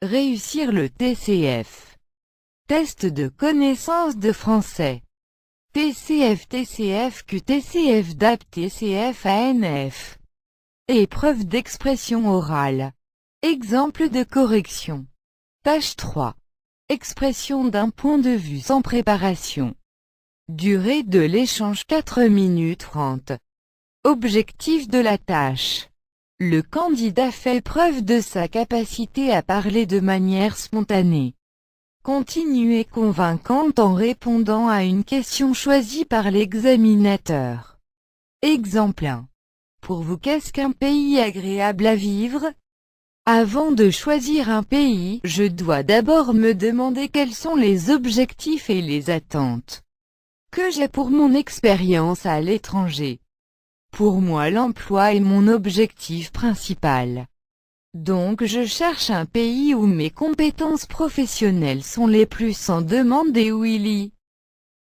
Réussir le TCF. Test de connaissance de français. TCF TCFQ TCF DAP TCF ANF. Épreuve d'expression orale. Exemple de correction. Tâche 3. Expression d'un point de vue sans préparation. Durée de l'échange 4 minutes 30. Objectif de la tâche. Le candidat fait preuve de sa capacité à parler de manière spontanée, continue et convaincante en répondant à une question choisie par l'examinateur. Exemple 1. Pour vous, qu'est-ce qu'un pays agréable à vivre? Avant de choisir un pays, je dois d'abord me demander quels sont les objectifs et les attentes que j'ai pour mon expérience à l'étranger. Pour moi, l'emploi est mon objectif principal. Donc je cherche un pays où mes compétences professionnelles sont les plus en demande et où il y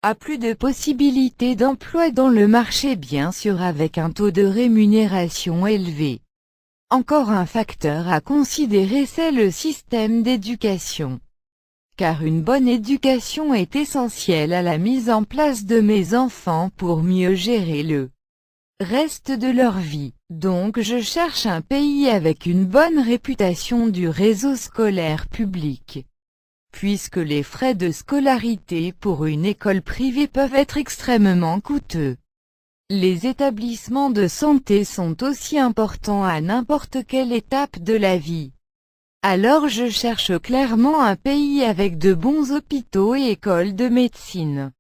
a plus de possibilités d'emploi dans le marché, bien sûr avec un taux de rémunération élevé. Encore un facteur à considérer, c'est le système d'éducation. Car une bonne éducation est essentielle à la mise en place de mes enfants pour mieux gérer le reste de leur vie. Donc je cherche un pays avec une bonne réputation du réseau scolaire public, puisque les frais de scolarité pour une école privée peuvent être extrêmement coûteux. Les établissements de santé sont aussi importants à n'importe quelle étape de la vie. Alors je cherche clairement un pays avec de bons hôpitaux et écoles de médecine.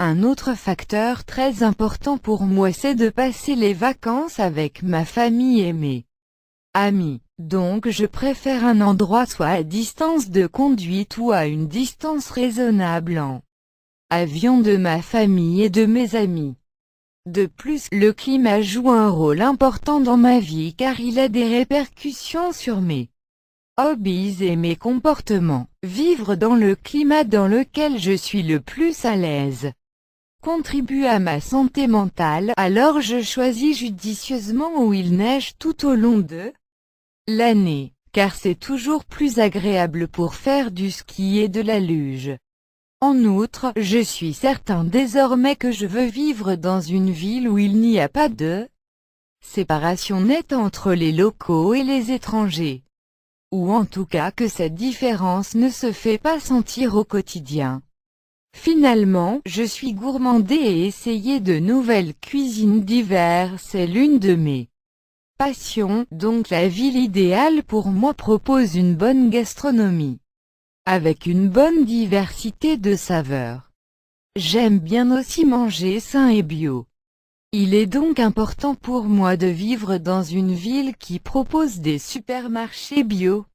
Un autre facteur très important pour moi, c'est de passer les vacances avec ma famille et mes amis. Donc je préfère un endroit soit à distance de conduite ou à une distance raisonnable en avion de ma famille et de mes amis. De plus, le climat joue un rôle important dans ma vie car il a des répercussions sur mes hobbies et mes comportements. Vivre dans le climat dans lequel je suis le plus à l'aise contribue à ma santé mentale, alors je choisis judicieusement où il neige tout au long de l'année, car c'est toujours plus agréable pour faire du ski et de la luge. En outre, je suis certain désormais que je veux vivre dans une ville où il n'y a pas de séparation nette entre les locaux et les étrangers. Ou en tout cas que cette différence ne se fait pas sentir au quotidien. Finalement, je suis gourmandée et essayer de nouvelles cuisines diverses est l'une de mes passions, donc la ville idéale pour moi propose une bonne gastronomie, avec une bonne diversité de saveurs. J'aime bien aussi manger sain et bio. Il est donc important pour moi de vivre dans une ville qui propose des supermarchés bio.